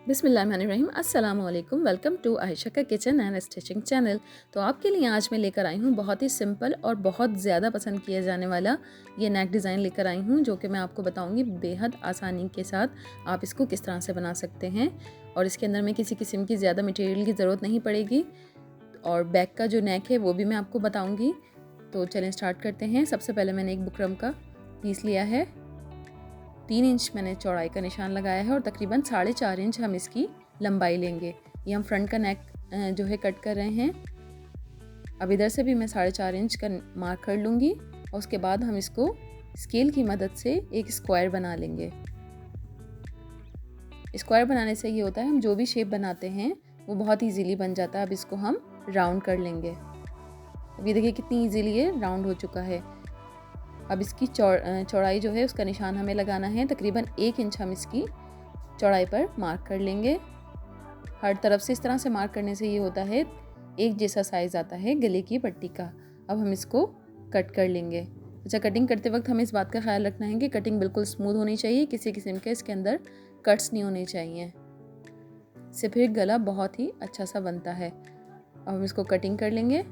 बिस्मिल्लाहिर्रहमानिर्रहीम। अस्सलामुअलैकुम। Welcome to Ayesha का किचन एंड स्टिचिंग चैनल। तो आपके लिए आज मैं लेकर आई हूँ बहुत ही सिंपल और बहुत ज़्यादा पसंद किया जाने वाला ये नेक डिज़ाइन लेकर आई हूँ, जो कि मैं आपको बताऊँगी बेहद आसानी के साथ आप इसको किस तरह से बना सकते हैं। और इसके अंदर में किसी किस्म की ज़्यादा मटेरियल की ज़रूरत नहीं पड़ेगी। और बैक का जो नेक है वो भी मैं आपको बताऊँगी। तो चलें स्टार्ट करते हैं। सबसे पहले मैंने एक बुकरम का पीस लिया है। 3 इंच मैंने चौड़ाई का निशान लगाया है और तकरीबन 4.5 इंच हम इसकी लंबाई लेंगे। ये हम फ्रंट का नेक जो है कट कर रहे हैं। अब इधर से भी मैं 4.5 इंच का मार्क कर लूँगी और उसके बाद हम इसको स्केल की मदद से एक स्क्वायर बना लेंगे। स्क्वायर बनाने से ये होता है हम जो भी शेप बनाते हैं वो बहुत ईजीली बन जाता है। अब इसको हम राउंड कर लेंगे। अभी देखिए कितनी ईजीली ये राउंड हो चुका है। अब इसकी चौड़ाई जो है उसका निशान हमें लगाना है। तकरीबन 1 इंच हम इसकी चौड़ाई पर मार्क कर लेंगे। हर तरफ से इस तरह से मार्क करने से ये होता है एक जैसा साइज़ आता है गले की पट्टी का। अब हम इसको कट कर लेंगे। अच्छा, कटिंग करते वक्त हमें इस बात का ख्याल रखना है कि कटिंग बिल्कुल स्मूथ होनी चाहिए, किसी किस्म के इसके अंदर कट्स नहीं होने चाहिए। इससे फिर गला बहुत ही अच्छा सा बनता है। अब हम इसको कटिंग कर लेंगे।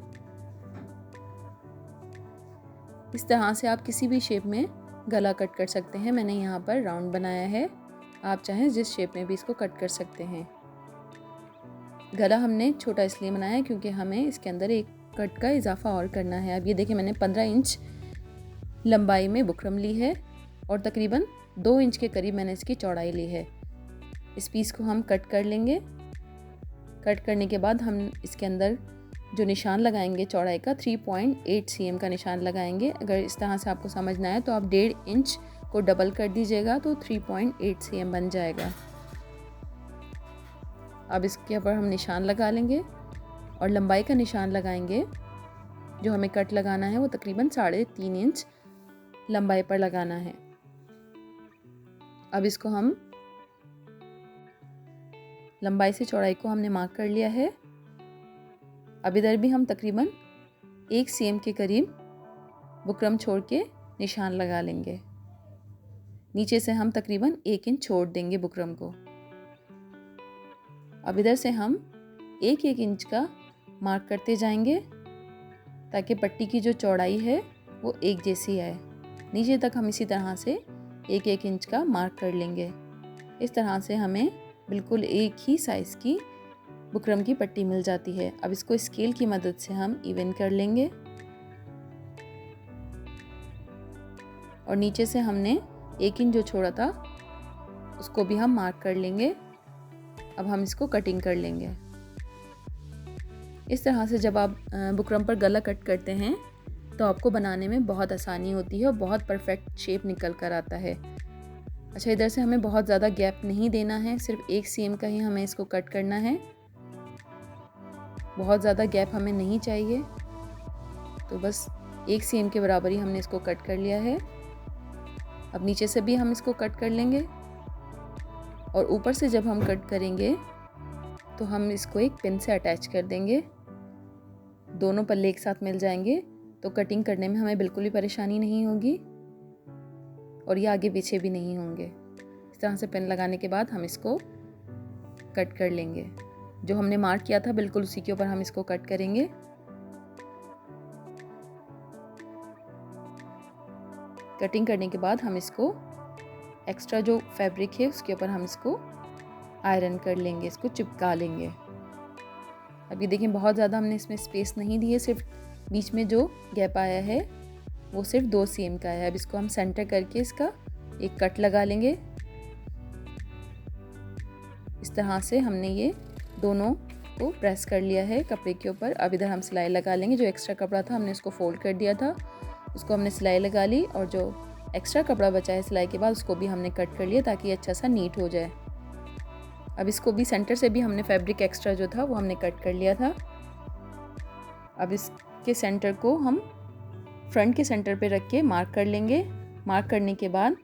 इस तरह से आप किसी भी शेप में गला कट कर सकते हैं। मैंने यहाँ पर राउंड बनाया है, आप चाहें जिस शेप में भी इसको कट कर सकते हैं। गला हमने छोटा इसलिए बनाया है क्योंकि हमें इसके अंदर एक कट का इजाफा और करना है। अब ये देखिए मैंने 15 इंच लंबाई में बुकरम ली है और तकरीबन 2 इंच के करीब मैंने इसकी चौड़ाई ली है। इस पीस को हम कट कर लेंगे। कट करने के बाद हम इसके अंदर जो निशान लगाएंगे चौड़ाई का 3.8 cm का निशान लगाएंगे। अगर इस तरह से आपको समझना है तो आप 1.5 इंच को डबल कर दीजिएगा तो 3.8 cm बन जाएगा। अब इसके ऊपर हम निशान लगा लेंगे और लंबाई का निशान लगाएंगे। जो हमें कट लगाना है वो तकरीबन 3.5 इंच लंबाई पर लगाना है। अब इसको हम लंबाई से चौड़ाई को हमने मार्क कर लिया है। अब इधर भी हम तकरीबन 1 cm के करीब बुकरम छोड़ के निशान लगा लेंगे। नीचे से हम तकरीबन 1 इंच छोड़ देंगे बुकरम को। अब इधर से हम 1-1 इंच का मार्क करते जाएंगे ताकि पट्टी की जो चौड़ाई है वो एक जैसी आए। नीचे तक हम इसी तरह से 1-1 इंच का मार्क कर लेंगे। इस तरह से हमें बिल्कुल एक ही साइज़ की बुकरम की पट्टी मिल जाती है। अब इसको स्केल की मदद से हम इवन कर लेंगे और नीचे से हमने 1 इंच जो छोड़ा था उसको भी हम मार्क कर लेंगे। अब हम इसको कटिंग कर लेंगे। इस तरह से जब आप बुकरम पर गला कट करते हैं तो आपको बनाने में बहुत आसानी होती है और बहुत परफेक्ट शेप निकल कर आता है। अच्छा, इधर से हमें बहुत ज़्यादा गैप नहीं देना है, सिर्फ 1 cm का ही हमें इसको कट करना है। बहुत ज़्यादा गैप हमें नहीं चाहिए, तो बस 1 cm के बराबर ही हमने इसको कट कर लिया है। अब नीचे से भी हम इसको कट कर लेंगे और ऊपर से जब हम कट करेंगे तो हम इसको एक पिन से अटैच कर देंगे। दोनों पल्ले एक साथ मिल जाएंगे तो कटिंग करने में हमें बिल्कुल भी परेशानी नहीं होगी और ये आगे पीछे भी नहीं होंगे। इस तरह से पिन लगाने के बाद हम इसको कट कर लेंगे। जो हमने मार्क किया था बिल्कुल उसी के ऊपर हम इसको कट करेंगे। कटिंग करने के बाद हम इसको एक्स्ट्रा जो फैब्रिक है उसके ऊपर हम इसको आयरन कर लेंगे, इसको चिपका लेंगे। अब ये देखिए बहुत ज़्यादा हमने इसमें स्पेस नहीं दी है, सिर्फ बीच में जो गैप आया है वो सिर्फ 2 cm का है। अब इसको हम सेंटर करके इसका एक कट लगा लेंगे। इस तरह से हमने ये दोनों को प्रेस कर लिया है कपड़े के ऊपर। अब इधर हम सिलाई लगा लेंगे। जो एक्स्ट्रा कपड़ा था हमने उसको फोल्ड कर दिया था, उसको हमने सिलाई लगा ली और जो एक्स्ट्रा कपड़ा बचा है सिलाई के बाद उसको भी हमने कट कर लिया ताकि अच्छा सा नीट हो जाए। अब इसको भी सेंटर से भी हमने फैब्रिक एक्स्ट्रा जो था वो हमने कट कर लिया था। अब इसके सेंटर को हम फ्रंट के सेंटर पे रख के मार्क कर लेंगे। मार्क करने के बाद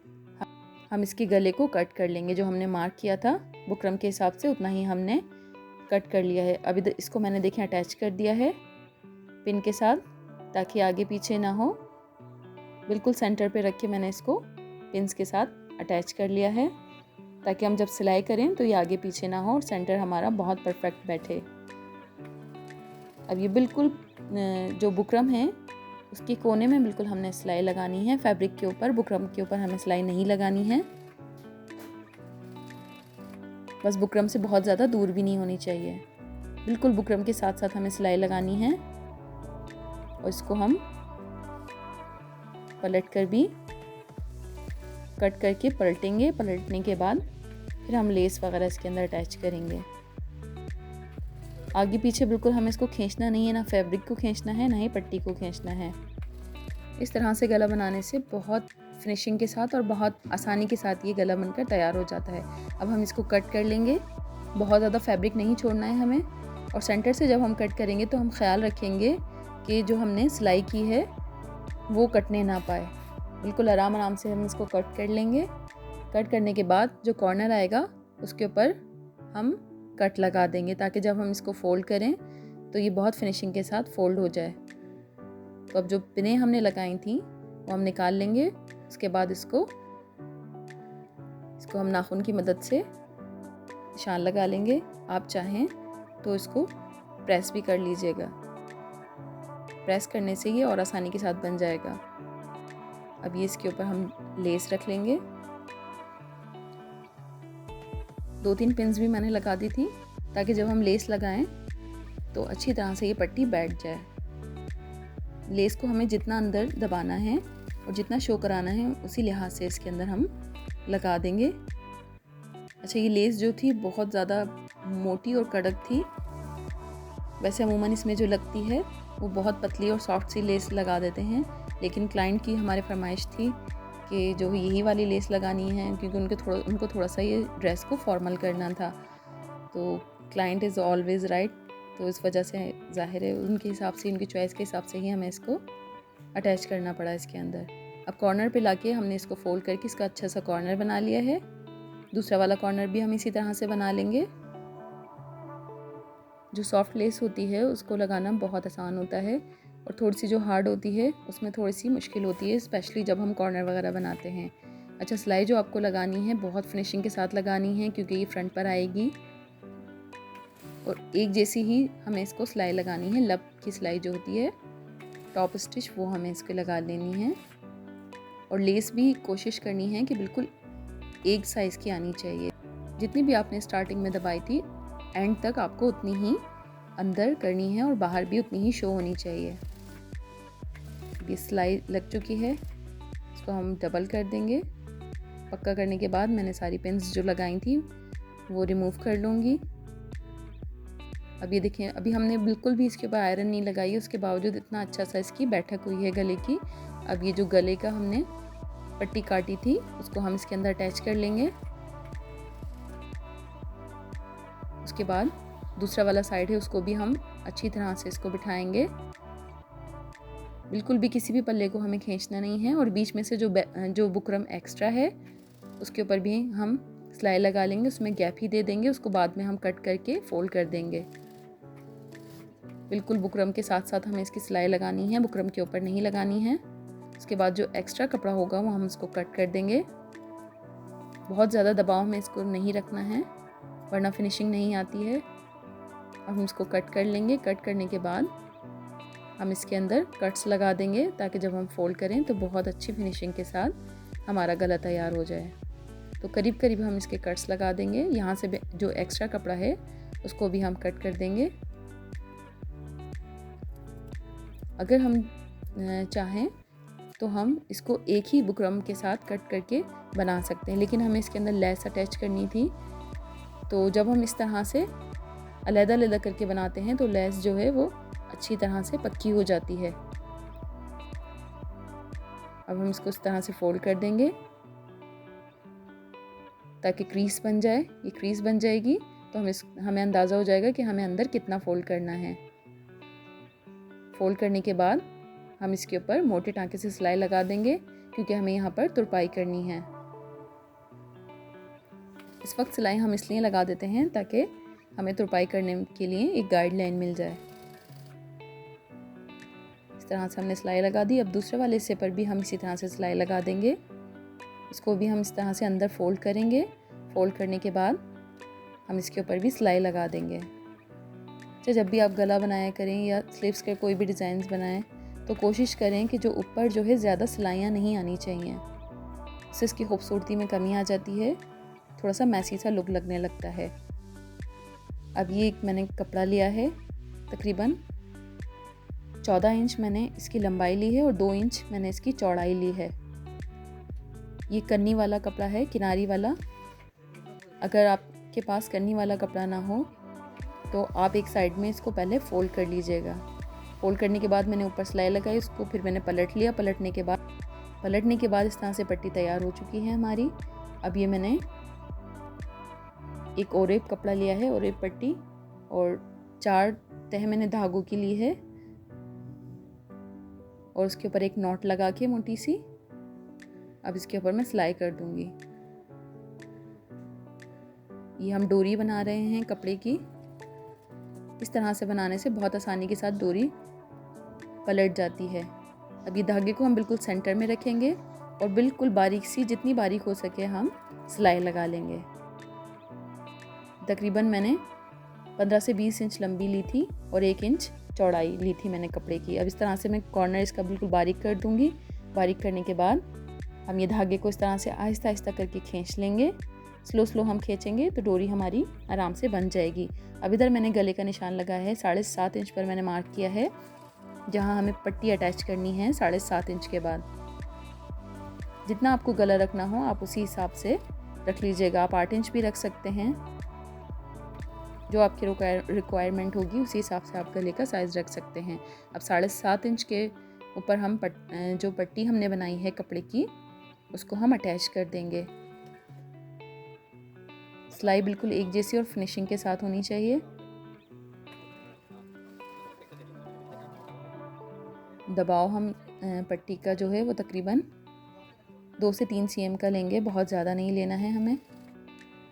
हम इसके गले को कट कर लेंगे। जो हमने मार्क किया था बुकरम के हिसाब से उतना ही हमने कट कर लिया है। अब इधर इसको मैंने देखें अटैच कर दिया है पिन के साथ ताकि आगे पीछे ना हो। बिल्कुल सेंटर पे रख के मैंने इसको पिन्स के साथ अटैच कर लिया है ताकि हम जब सिलाई करें तो ये आगे पीछे ना हो और सेंटर हमारा बहुत परफेक्ट बैठे। अब ये बिल्कुल जो बुकरम है उसके कोने में बिल्कुल हमने सिलाई लगानी है, फैब्रिक के ऊपर, बुकरम के ऊपर हमें सिलाई नहीं लगानी है। बस बुकरम से बहुत ज़्यादा दूर भी नहीं होनी चाहिए, बिल्कुल बुकरम के साथ साथ हमें सिलाई लगानी है। और इसको हम पलट कर भी कट करके पलटेंगे। पलटने के बाद फिर हम लेस वगैरह इसके अंदर अटैच करेंगे। आगे पीछे बिल्कुल हमें इसको खींचना नहीं है, ना फैब्रिक को खींचना है ना ही पट्टी को खींचना है। इस तरह से गला बनाने से बहुत फिनिशिंग के साथ और बहुत आसानी के साथ ये गला बनकर तैयार हो जाता है। अब हम इसको कट कर लेंगे, बहुत ज़्यादा फैब्रिक नहीं छोड़ना है हमें। और सेंटर से जब हम कट करेंगे तो हम ख्याल रखेंगे कि जो हमने सिलाई की है वो कटने ना पाए। बिल्कुल आराम से हम इसको कट कर लेंगे। कट करने के बाद जो कॉर्नर आएगा उसके ऊपर हम कट लगा देंगे, ताकि जब हम इसको फोल्ड करें तो ये बहुत फिनिशिंग के साथ फोल्ड हो जाए। तो अब जो पिनें हमने लगाई थी वो हम निकाल लेंगे। उसके बाद इसको हम नाखून की मदद से निशान लगा लेंगे। आप चाहें तो इसको प्रेस भी कर लीजिएगा, प्रेस करने से ये और आसानी के साथ बन जाएगा। अब ये इसके ऊपर हम लेस रख लेंगे। 2-3 पिन्स भी मैंने लगा दी थी ताकि जब हम लेस लगाएं तो अच्छी तरह से ये पट्टी बैठ जाए। लेस को हमें जितना अंदर दबाना है और जितना शो कराना है उसी लिहाज से इसके अंदर हम लगा देंगे। अच्छा, ये लेस जो थी बहुत ज़्यादा मोटी और कड़क थी। वैसे अमूमन इसमें जो लगती है वो बहुत पतली और सॉफ्ट सी लेस लगा देते हैं, लेकिन क्लाइंट की हमारे फरमाइश थी कि जो यही वाली लेस लगानी है, क्योंकि उनको थोड़ा सा ये ड्रेस को फॉर्मल करना था। तो क्लाइंट इज़ ऑलवेज़ राइट, तो इस वजह से ज़ाहिर है उनके हिसाब से, उनकी चॉइस के हिसाब से ही हमें इसको अटैच करना पड़ा इसके अंदर। अब कॉर्नर पे लाके हमने इसको फोल्ड करके इसका अच्छा सा कॉर्नर बना लिया है। दूसरा वाला कॉर्नर भी हम इसी तरह से बना लेंगे। जो सॉफ्ट लेस होती है उसको लगाना बहुत आसान होता है और थोड़ी सी जो हार्ड होती है उसमें थोड़ी सी मुश्किल होती है, स्पेशली जब हम कॉर्नर वगैरह बनाते हैं। अच्छा, सिलाई जो आपको लगानी है बहुत फिनिशिंग के साथ लगानी है, क्योंकि ये फ्रंट पर आएगी और एक जैसी ही हमें इसको सिलाई लगानी है। लब की सिलाई जो होती है, टॉप स्टिच, वो हमें इसको लगा लेनी है। और लेस भी कोशिश करनी है कि बिल्कुल एक साइज़ की आनी चाहिए। जितनी भी आपने स्टार्टिंग में दबाई थी एंड तक आपको उतनी ही अंदर करनी है और बाहर भी उतनी ही शो होनी चाहिए। ये सिलाई लग चुकी है, इसको हम डबल कर देंगे। पक्का करने के बाद मैंने सारी पिन्स जो लगाई थी वो रिमूव कर लूँगी। अब ये देखिए, अभी हमने बिल्कुल भी इसके ऊपर आयरन नहीं लगाई है, उसके बावजूद इतना अच्छा सा इसकी बैठक हुई है गले की। अब ये जो गले का हमने पट्टी काटी थी उसको हम इसके अंदर अटैच कर लेंगे। उसके बाद दूसरा वाला साइड है उसको भी हम अच्छी तरह से इसको बिठाएंगे। बिल्कुल भी किसी भी पल्ले को हमें खींचना नहीं है। और बीच में से जो बुकरम एक्स्ट्रा है उसके ऊपर भी हम सिलाई लगा लेंगे, उसमें गैप ही दे देंगे। उसको बाद में हम कट करके फोल्ड कर देंगे। बिल्कुल बुकरम के साथ साथ हमें इसकी सिलाई लगानी है, बुकरम के ऊपर नहीं लगानी है। उसके बाद जो एक्स्ट्रा कपड़ा होगा वो हम इसको कट कर देंगे। बहुत ज़्यादा दबाव में इसको नहीं रखना है वरना फिनिशिंग नहीं आती है। अब हम इसको कट कर लेंगे। कट करने के बाद हम इसके अंदर कट्स लगा देंगे ताकि जब हम फोल्ड करें तो बहुत अच्छी फिनिशिंग के साथ हमारा गला तैयार हो जाए। तो करीब करीब हम इसके कट्स लगा देंगे। यहाँ से जो एक्स्ट्रा कपड़ा है उसको भी हम कट कर देंगे। अगर हम चाहें तो हम इसको एक ही बुकरम के साथ कट करके बना सकते हैं, लेकिन हमें इसके अंदर लेस अटैच करनी थी। तो जब हम इस तरह से अलग-अलग करके बनाते हैं तो लेस जो है वो अच्छी तरह से पक्की हो जाती है। अब हम इसको इस तरह से फोल्ड कर देंगे ताकि क्रीज बन जाए। ये क्रीज बन जाएगी तो हमें अंदाज़ा हो जाएगा कि हमें अंदर कितना फोल्ड करना है। फोल्ड करने के बाद हम इसके ऊपर मोटे टांके से सिलाई लगा देंगे, क्योंकि हमें यहाँ पर तुरपाई करनी है। इस वक्त सिलाई हम इसलिए लगा देते हैं ताकि हमें तुरपाई करने के लिए एक गाइडलाइन मिल जाए। इस तरह से हमने सिलाई लगा दी। अब दूसरे वाले हिस्से पर भी हम इसी तरह से सिलाई लगा देंगे। इसको भी हम इस तरह से अंदर फोल्ड करेंगे। फोल्ड करने के बाद हम इसके ऊपर भी सिलाई लगा देंगे। तो जब भी आप गला बनाया करें या स्लीव्स के कोई भी डिज़ाइंस बनाएं तो कोशिश करें कि जो ऊपर जो है ज़्यादा सिलाइयाँ नहीं आनी चाहिए, इससे इसकी खूबसूरती में कमी आ जाती है, थोड़ा सा मैसी सा लुक लगने लगता है। अब ये मैंने कपड़ा लिया है, तकरीबन 14 इंच मैंने इसकी लंबाई ली है और 2 इंच मैंने इसकी चौड़ाई ली है। ये कन्नी वाला कपड़ा है, किनारी वाला। अगर आपके पास कन्नी वाला कपड़ा ना हो तो आप एक साइड में इसको पहले फ़ोल्ड कर लीजिएगा। फ़ोल्ड करने के बाद मैंने ऊपर सिलाई लगाई, उसको फिर मैंने पलट लिया। पलटने के बाद इस तरह से पट्टी तैयार हो चुकी है हमारी। अब ये मैंने एक ओरेब कपड़ा लिया है, ओरेब पट्टी, और 4 तह मैंने धागों की ली है और उसके ऊपर एक नॉट लगा के मोटी सी अब इसके ऊपर मैं सिलाई कर दूंगी। ये हम डोरी बना रहे हैं कपड़े की। इस तरह से बनाने से बहुत आसानी के साथ डोरी पलट जाती है। अब ये धागे को हम बिल्कुल सेंटर में रखेंगे और बिल्कुल बारीक सी, जितनी बारीक हो सके हम सिलाई लगा लेंगे। तकरीबन मैंने 15 से 20 इंच लंबी ली थी और 1 इंच चौड़ाई ली थी मैंने कपड़े की। अब इस तरह से मैं कॉर्नर इसका बिल्कुल बारीक कर दूंगी। बारीक करने के बाद हम ये धागे को इस तरह से आहिस्ता आहिस्ता करके खींच लेंगे। स्लो हम खींचेंगे तो डोरी हमारी आराम से बन जाएगी। अब इधर मैंने गले का निशान लगाया है, 7.5 इंच पर मैंने मार्क किया है, जहाँ हमें पट्टी अटैच करनी है 7.5 इंच के बाद। जितना आपको गला रखना हो आप उसी हिसाब से रख लीजिएगा। आप 8 इंच भी रख सकते हैं, जो आपकी रिक्वायरमेंट होगी उसी हिसाब से आप गले का साइज़ रख सकते हैं। अब 7.5 इंच के ऊपर हम जो पट्टी हमने बनाई है कपड़े की, उसको हम अटैच कर देंगे। सिलाई बिल्कुल एक जैसी और फिनिशिंग के साथ होनी चाहिए। दबाव हम पट्टी का जो है वो तकरीबन 2 से 3 cm का लेंगे, बहुत ज़्यादा नहीं लेना है हमें।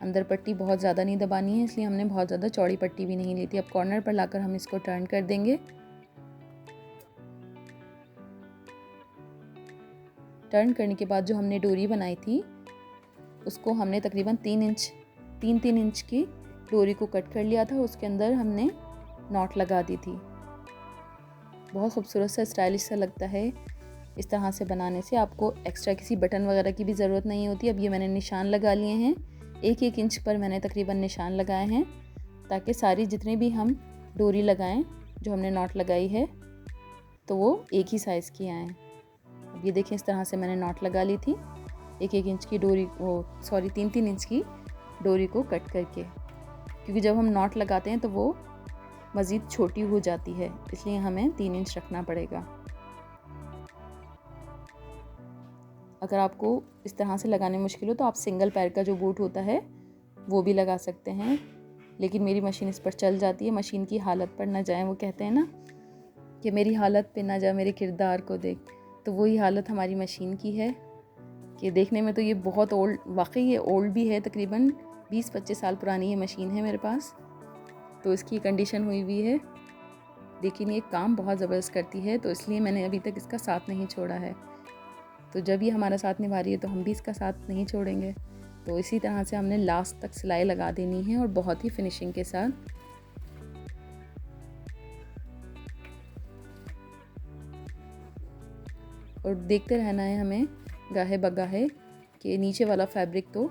अंदर पट्टी बहुत ज़्यादा नहीं दबानी है, इसलिए हमने बहुत ज़्यादा चौड़ी पट्टी भी नहीं ली थी। अब कॉर्नर पर लाकर हम इसको टर्न कर देंगे। टर्न करने के बाद जो हमने डोरी बनाई थी उसको हमने तकरीबन 3 इंच की डोरी को कट कर लिया था। उसके अंदर हमने नॉट लगा दी थी। बहुत खूबसूरत सा, स्टाइलिश सा लगता है। इस तरह से बनाने से आपको एक्स्ट्रा किसी बटन वगैरह की भी ज़रूरत नहीं होती। अब ये मैंने निशान लगा लिए हैं, 1-1 इंच पर मैंने तकरीबन निशान लगाए हैं, ताकि सारी जितने भी हम डोरी लगाएं जो हमने नॉट लगाई है तो वो एक ही साइज़ की आएँ। अब ये देखें, इस तरह से मैंने नॉट लगा ली थी 1-1 इंच की डोरी, 3-3 इंच की डोरी को कट करके, क्योंकि जब हम नॉट लगाते हैं तो वो मज़ीद छोटी हो जाती है, इसलिए हमें 3 इंच रखना पड़ेगा। अगर आपको इस तरह से लगाने मुश्किल हो तो आप सिंगल पैर का जो बूट होता है वो भी लगा सकते हैं, लेकिन मेरी मशीन इस पर चल जाती है। मशीन की हालत पर ना जाए, वो कहते हैं ना कि मेरी हालत पे ना जा मेरे किरदार को देख, तो वही हालत हमारी मशीन की है कि देखने में तो ये बहुत ओल्ड, वाकई ये ओल्ड भी है, तकरीबन 20-25 साल पुरानी ये मशीन है मेरे पास, तो इसकी कंडीशन हुई हुई है, लेकिन ये काम बहुत ज़बरदस्त करती है, तो इसलिए मैंने अभी तक इसका साथ नहीं छोड़ा है। तो जब ये हमारा साथ निभा रही है तो हम भी इसका साथ नहीं छोड़ेंगे। तो इसी तरह से हमने लास्ट तक सिलाई लगा देनी है और बहुत ही फिनिशिंग के साथ। और देखते रहना है हमें गाहे बगाहे कि नीचे वाला फैब्रिक तो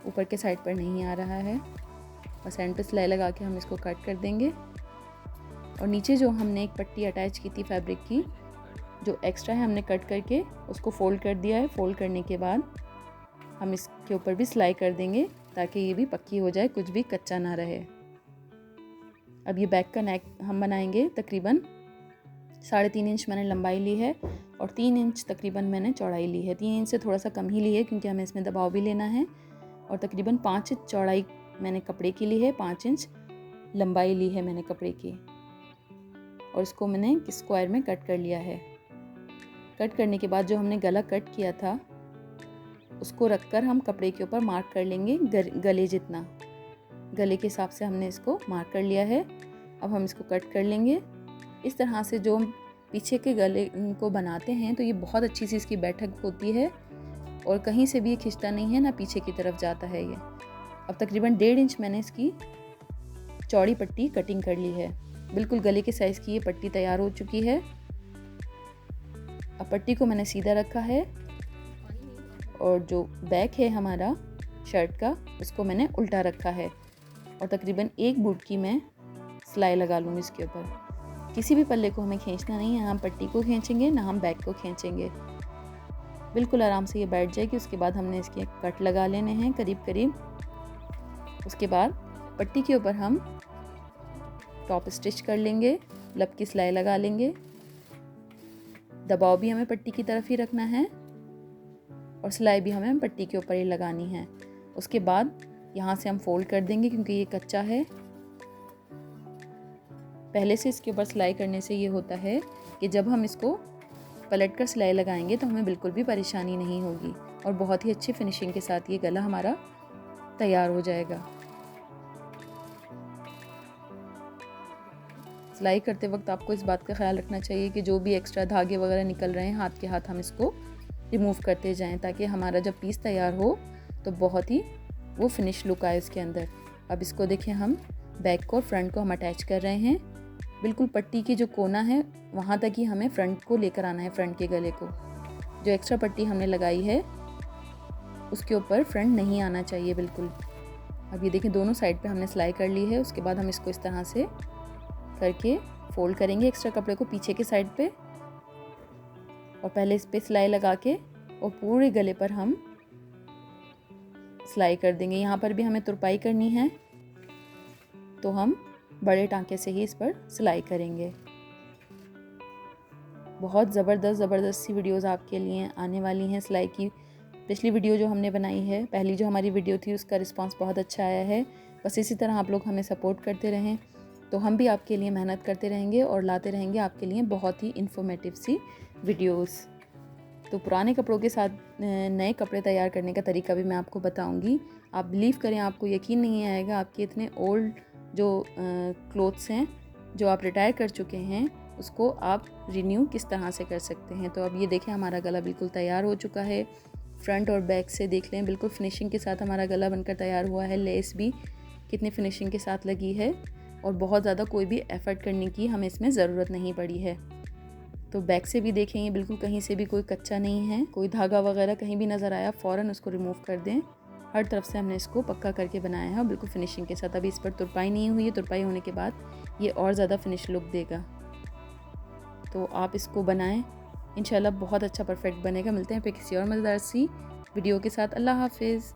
ऊपर के साइड पर नहीं आ रहा है। बस एंड पे सिलाई लगा के हम इसको कट कर देंगे। और नीचे जो हमने एक पट्टी अटैच की थी फैब्रिक की, जो एक्स्ट्रा है हमने कट करके उसको फोल्ड कर दिया है। फोल्ड करने के बाद हम इसके ऊपर भी सिलाई कर देंगे ताकि ये भी पक्की हो जाए, कुछ भी कच्चा ना रहे। अब ये बैक का नेक हम बनाएंगे। तकरीबन 3.5 इंच मैंने लंबाई ली है और 3 इंच तकरीबन मैंने चौड़ाई ली है। 3 इंच से थोड़ा सा कम ही ली है क्योंकि हमें इसमें दबाव भी लेना है। और तकरीबन 5 इंच चौड़ाई मैंने कपड़े की ली है, 5 इंच लंबाई ली है मैंने कपड़े की, और इसको मैंने स्क्वायर में कट कर लिया है। कट करने के बाद जो हमने गला कट किया था उसको रखकर हम कपड़े के ऊपर मार्क कर लेंगे, गले जितना, गले के हिसाब से हमने इसको मार्क कर लिया है। अब हम इसको कट कर लेंगे। इस तरह से जो पीछे के गले को बनाते हैं तो ये बहुत अच्छी सी इसकी बैठक होती है और कहीं से भी ये खिंचता नहीं है, ना पीछे की तरफ जाता है ये। अब तकरीबन 1.5 इंच मैंने इसकी चौड़ी पट्टी कटिंग कर ली है। बिल्कुल गले के साइज़ की ये पट्टी तैयार हो चुकी है। अब पट्टी को मैंने सीधा रखा है और जो बैक है हमारा शर्ट का उसको मैंने उल्टा रखा है और तकरीबन 1 बूट की मैं सिलाई लगा लूँगी इसके ऊपर। किसी भी पल्ले को हमें खींचना नहीं है, हम पट्टी को खींचेंगे ना हम बैक को खींचेंगे। बिल्कुल आराम से ये बैठ जाएगी। उसके बाद हमने इसके कट लगा लेने हैं करीब करीब। उसके बाद पट्टी के ऊपर हम टॉप स्टिच कर लेंगे, लब की सिलाई लगा लेंगे। दबाव भी हमें पट्टी की तरफ ही रखना है और सिलाई भी हमें पट्टी के ऊपर ही लगानी है। उसके बाद यहाँ से हम फोल्ड कर देंगे क्योंकि ये कच्चा है। पहले से इसके ऊपर सिलाई करने से ये होता है कि जब हम इसको पलट कर सिलाई लगाएंगे तो हमें बिल्कुल भी परेशानी नहीं होगी और बहुत ही अच्छी फिनिशिंग के साथ ये गला हमारा तैयार हो जाएगा। सिलाई करते वक्त आपको इस बात का ख्याल रखना चाहिए कि जो भी एक्स्ट्रा धागे वगैरह निकल रहे हैं हाथ के हाथ हम इसको रिमूव करते जाएं ताकि हमारा जब पीस तैयार हो तो बहुत ही वो फिनिश लुक आए उसके अंदर। अब इसको देखिए हम बैक को और फ्रंट को हम अटैच कर रहे हैं। बिल्कुल पट्टी की जो कोना है वहाँ तक ही हमें फ्रंट को लेकर आना है। फ्रंट के गले को जो एक्स्ट्रा पट्टी हमने लगाई है उसके ऊपर फ्रंट नहीं आना चाहिए बिल्कुल। अब ये देखिए दोनों साइड पे हमने सिलाई कर ली है। उसके बाद हम इसको इस तरह से करके फोल्ड करेंगे एक्स्ट्रा कपड़े को पीछे के साइड पे और पहले इस पे सिलाई लगा के और पूरे गले पर हम सिलाई कर देंगे। यहाँ पर भी हमें तुरपाई करनी है तो हम बड़े टांके से ही इस पर सिलाई करेंगे। बहुत ज़बरदस्त सी वीडियोस आपके लिए आने वाली हैं सिलाई की। पिछली वीडियो जो हमने बनाई है, पहली जो हमारी वीडियो थी, उसका रिस्पांस बहुत अच्छा आया है। बस इसी तरह आप लोग हमें सपोर्ट करते रहें तो हम भी आपके लिए मेहनत करते रहेंगे और लाते रहेंगे आपके लिए बहुत ही इन्फॉर्मेटिव सी वीडियोस। तो पुराने कपड़ों के साथ नए कपड़े तैयार करने का तरीका भी मैं आपको बताऊंगी। आप बिलीव करें, आपको यकीन नहीं आएगा आपके इतने ओल्ड जो क्लोथ्स हैं जो आप रिटायर कर चुके हैं उसको आप रिन्यू किस तरह से कर सकते हैं। तो अब ये देखें हमारा गला बिल्कुल तैयार हो चुका है। फ्रंट और बैक से देख लें बिल्कुल फिनिशिंग के साथ हमारा गला बनकर तैयार हुआ है। लेस भी कितनी फिनिशिंग के साथ लगी है और बहुत ज़्यादा कोई भी एफ़र्ट करने की हमें इसमें ज़रूरत नहीं पड़ी है। तो बैक से भी देखेंगे बिल्कुल कहीं से भी कोई कच्चा नहीं है, कोई धागा वगैरह कहीं भी नज़र आया फ़ौरन उसको रिमूव कर दें। हर तरफ से हमने इसको पक्का करके बनाया है और बिल्कुल फिनिशिंग के साथ। अभी इस पर तुरपाई नहीं हुई है, तुरपाई होने के बाद ये और ज़्यादा फिनिश लुक देगा। तो आप इसको बनाएं, इंशाल्लाह बहुत अच्छा परफेक्ट बनेगा। मिलते हैं फिर किसी और मज़ेदार सी वीडियो के साथ। अल्लाह हाफिज़।